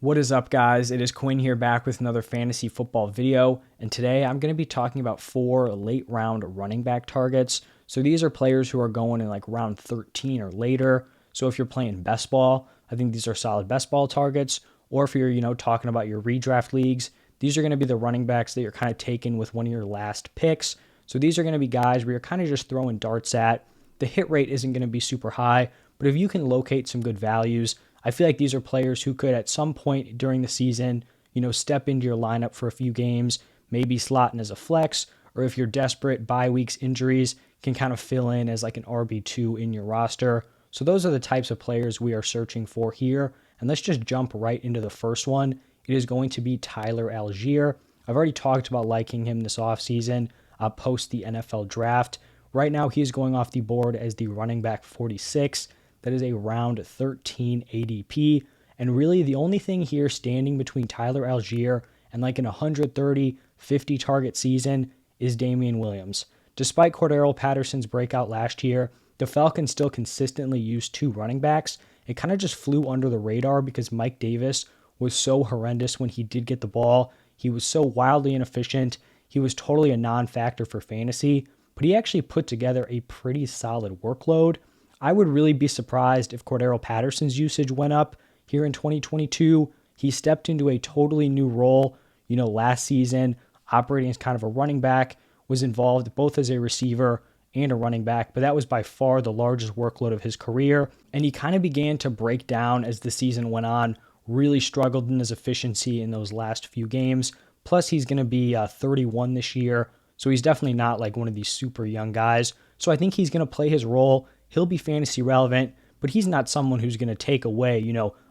What is up, guys? It is Quinn here, back with another fantasy football video, and today I'm going to be talking about 4 late round running back targets. So these are players who are going in like round 13 or later. So if you're playing best ball, I think these are solid best ball targets. Or if you're, talking about your redraft leagues, these are going to be the running backs that you're kind of taking with one of your last picks. So these are going to be guys where you're kind of just throwing darts at. The hit rate isn't going to be super high, but if you can locate some good values, I feel like these are players who could at some point during the season, step into your lineup for a few games, maybe slot in as a flex, or if you're desperate, bye weeks, injuries, can kind of fill in as like an RB2 in your roster. So those are the types of players we are searching for here. And let's just jump right into the first one. It is going to be Tyler Allgeier. I've already talked about liking him this offseason, post the NFL draft. Right now, he's going off the board as the running back 46. That is a round 13 ADP. And really, the only thing here standing between Tyler Allgeier and like an 130, 50 target season is Damian Williams. Despite Cordero Patterson's breakout last year, the Falcons still consistently used 2 running backs. It kind of just flew under the radar because Mike Davis was so horrendous when he did get the ball. He was so wildly inefficient. He was totally a non-factor for fantasy, but he actually put together a pretty solid workload. I would really be surprised if Cordero Patterson's usage went up here in 2022. He stepped into a totally new role, last season, operating as kind of a running back, was involved both as a receiver and a running back, but that was by far the largest workload of his career. And he kind of began to break down as the season went on, really struggled in his efficiency in those last few games. Plus, he's going to be 31 this year, so he's definitely not like one of these super young guys. So I think he's going to play his role. He'll be fantasy relevant, but he's not someone who's going to take away,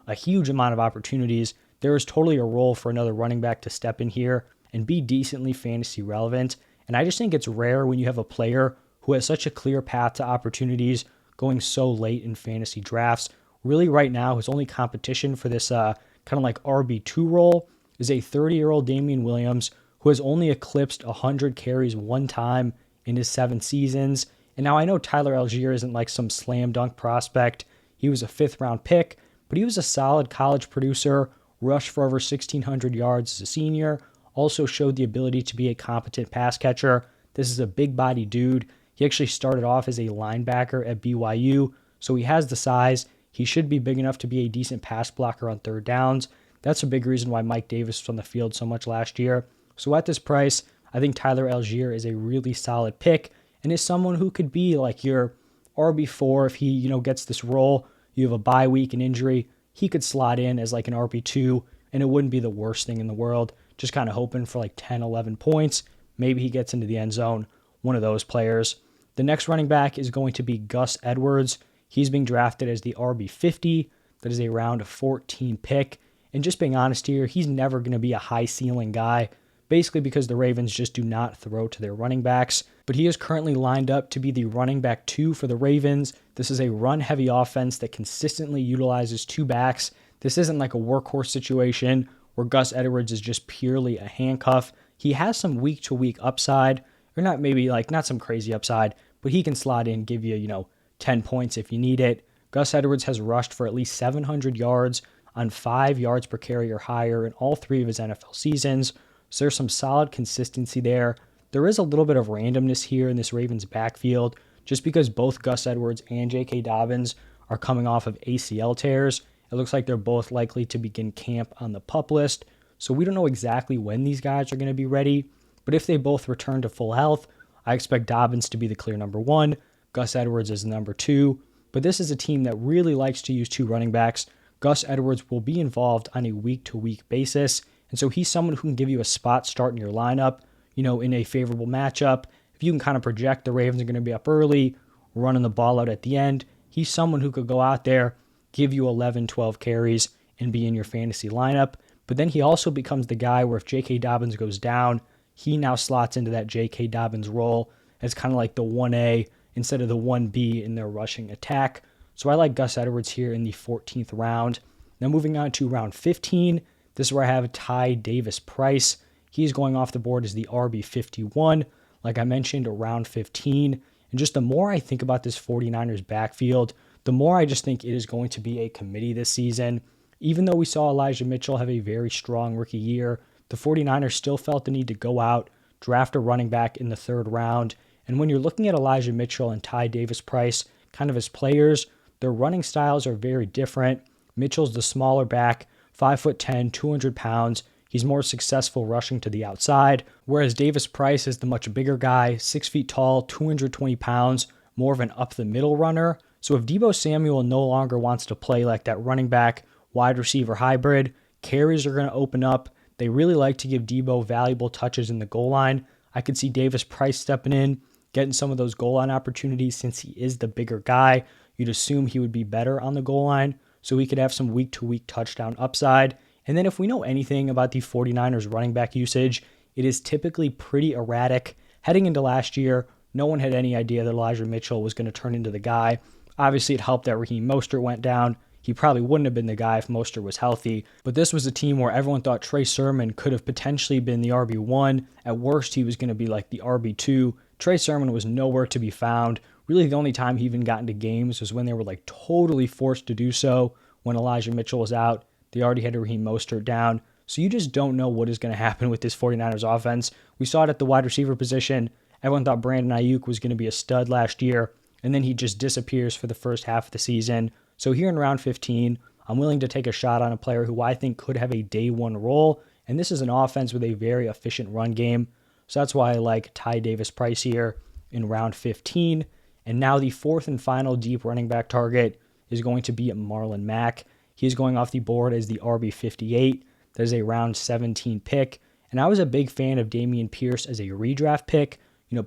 a huge amount of opportunities. There is totally a role for another running back to step in here and be decently fantasy relevant. And I just think it's rare when you have a player who has such a clear path to opportunities going so late in fantasy drafts. Really right now, his only competition for this kind of like RB2 role is a 30-year-old Damian Williams who has only eclipsed 100 carries one time in his 7 seasons. And now I know Tyler Allgeier isn't like some slam dunk prospect. He was a 5th round pick, but he was a solid college producer, rushed for over 1,600 yards as a senior, also showed the ability to be a competent pass catcher. This is a big body dude. He actually started off as a linebacker at BYU, so he has the size. He should be big enough to be a decent pass blocker on third downs. That's a big reason why Mike Davis was on the field so much last year. So at this price, I think Tyler Allgeier is a really solid pick and is someone who could be like your RB4 if he, gets this role. You have a bye week and injury, he could slot in as like an RB2, and it wouldn't be the worst thing in the world. Just kind of hoping for like 10, 11 points. Maybe he gets into the end zone, one of those players. The next running back is going to be Gus Edwards. He's being drafted as the RB50. That is a round 14 pick. And just being honest here, he's never going to be a high ceiling guy, basically because the Ravens just do not throw to their running backs. But he is currently lined up to be the running back 2 for the Ravens. This is a run-heavy offense that consistently utilizes 2 backs. This isn't like a workhorse situation where Gus Edwards is just purely a handcuff. He has some week-to-week upside, or not some crazy upside, but he can slot in, give you, 10 points if you need it. Gus Edwards has rushed for at least 700 yards on 5 yards per carry or higher in all 3 of his NFL seasons. So there's some solid consistency there. There is a little bit of randomness here in this Ravens backfield, just because both Gus Edwards and J.K. Dobbins are coming off of ACL tears. It looks like they're both likely to begin camp on the PUP list. So we don't know exactly when these guys are going to be ready, but if they both return to full health, I expect Dobbins to be the clear number 1, Gus Edwards is number 2. But this is a team that really likes to use 2 running backs. Gus Edwards will be involved on a week-to-week basis, and so he's someone who can give you a spot start in your lineup, in a favorable matchup. If you can kind of project the Ravens are going to be up early, running the ball out at the end, he's someone who could go out there, give you 11, 12 carries, and be in your fantasy lineup. But then he also becomes the guy where if J.K. Dobbins goes down, he now slots into that J.K. Dobbins role as kind of like the 1A instead of the 1B in their rushing attack. So I like Gus Edwards here in the 14th round. Now moving on to round 15, this is where I have Tyrion Davis-Price. He's going off the board as the RB51. Like I mentioned, around 15. And just the more I think about this 49ers backfield, the more I just think it is going to be a committee this season. Even though we saw Elijah Mitchell have a very strong rookie year, the 49ers still felt the need to go out, draft a running back in the third round. And when you're looking at Elijah Mitchell and Ty Davis-Price kind of as players, their running styles are very different. Mitchell's the smaller back, 5'10", 200 pounds. He's more successful rushing to the outside, whereas Davis-Price is the much bigger guy, 6 feet tall, 220 pounds, more of an up-the-middle runner. So if Deebo Samuel no longer wants to play like that running back, wide receiver hybrid, carries are going to open up. They really like to give Deebo valuable touches in the goal line. I could see Davis-Price stepping in, getting some of those goal line opportunities since he is the bigger guy. You'd assume he would be better on the goal line, so he could have some week-to-week touchdown upside. And then if we know anything about the 49ers running back usage, it is typically pretty erratic. Heading into last year, no one had any idea that Elijah Mitchell was going to turn into the guy. Obviously, it helped that Raheem Mostert went down. He probably wouldn't have been the guy if Mostert was healthy. But this was a team where everyone thought Trey Sermon could have potentially been the RB1. At worst, he was going to be like the RB2. Trey Sermon was nowhere to be found. Really, the only time he even got into games was when they were like totally forced to do so. When Elijah Mitchell was out, they already had Raheem Mostert down. So you just don't know what is going to happen with this 49ers offense. We saw it at the wide receiver position. Everyone thought Brandon Ayuk was going to be a stud last year, and then he just disappears for the first half of the season. So here in round 15, I'm willing to take a shot on a player who I think could have a day one role, and this is an offense with a very efficient run game. So that's why I like Ty Davis-Price here in round 15. And now the fourth and final deep running back target is going to be Marlon Mack. He's going off the board as the RB58. That is a round 17 pick. And I was a big fan of Dameon Pierce as a redraft pick,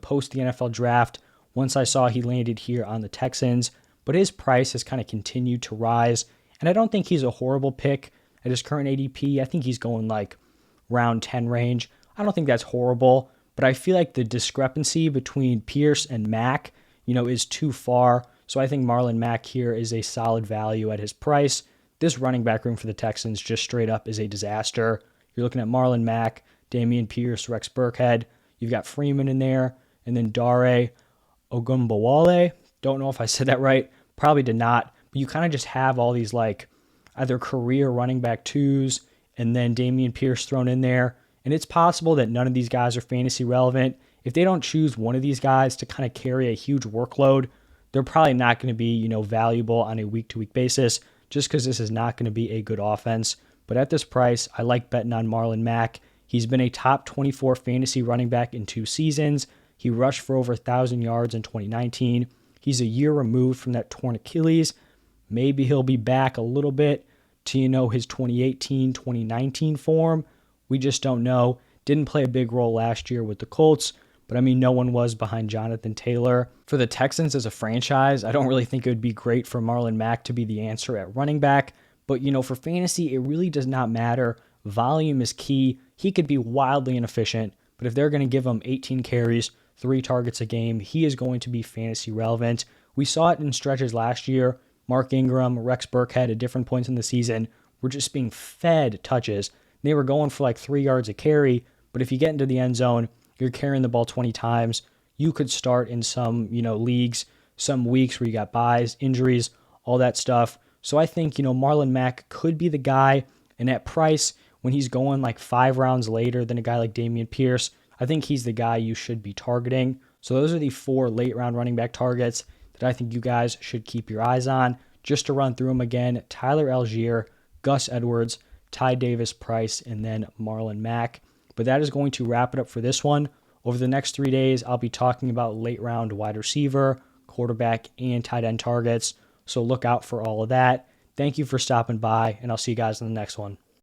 post the NFL draft. Once I saw he landed here on the Texans, but his price has kind of continued to rise. And I don't think he's a horrible pick at his current ADP. I think he's going like round 10 range. I don't think that's horrible, but I feel like the discrepancy between Pierce and Mack, is too far. So I think Marlon Mack here is a solid value at his price. This running back room for the Texans just straight up is a disaster. You're looking at Marlon Mack, Dameon Pierce, Rex Burkhead. You've got Freeman in there, and then Dare Ogunbowale. Don't know if I said that right. Probably did not. But you kind of just have all these like either career running back twos and then Dameon Pierce thrown in there. And it's possible that none of these guys are fantasy relevant. If they don't choose one of these guys to kind of carry a huge workload, they're probably not going to be, valuable on a week-to-week basis just because this is not going to be a good offense. But at this price, I like betting on Marlon Mack. He's been a top 24 fantasy running back in 2 seasons. He rushed for over 1,000 yards in 2019. He's a year removed from that torn Achilles. Maybe he'll be back a little bit to, his 2018, 2019 form. We just don't know. Didn't play a big role last year with the Colts, but no one was behind Jonathan Taylor. For the Texans as a franchise, I don't really think it would be great for Marlon Mack to be the answer at running back. But, for fantasy, it really does not matter. Volume is key. He could be wildly inefficient, but if they're going to give him 18 carries, 3 targets a game, he is going to be fantasy relevant. We saw it in stretches last year. Mark Ingram, Rex Burkhead at different points in the season were just being fed touches. They were going for like 3 yards a carry, but if you get into the end zone, you're carrying the ball 20 times. You could start in some, leagues, some weeks where you got buys, injuries, all that stuff. So I think, Marlon Mack could be the guy. And at price, when he's going like 5 rounds later than a guy like Dameon Pierce, I think he's the guy you should be targeting. So those are the 4 late round running back targets that I think you guys should keep your eyes on. Just to run through them again, Tyler Allgeier, Gus Edwards, Ty Davis-Price, and then Marlon Mack. But that is going to wrap it up for this one. Over the next 3 days, I'll be talking about late round wide receiver, quarterback, and tight end targets. So look out for all of that. Thank you for stopping by, and I'll see you guys in the next one.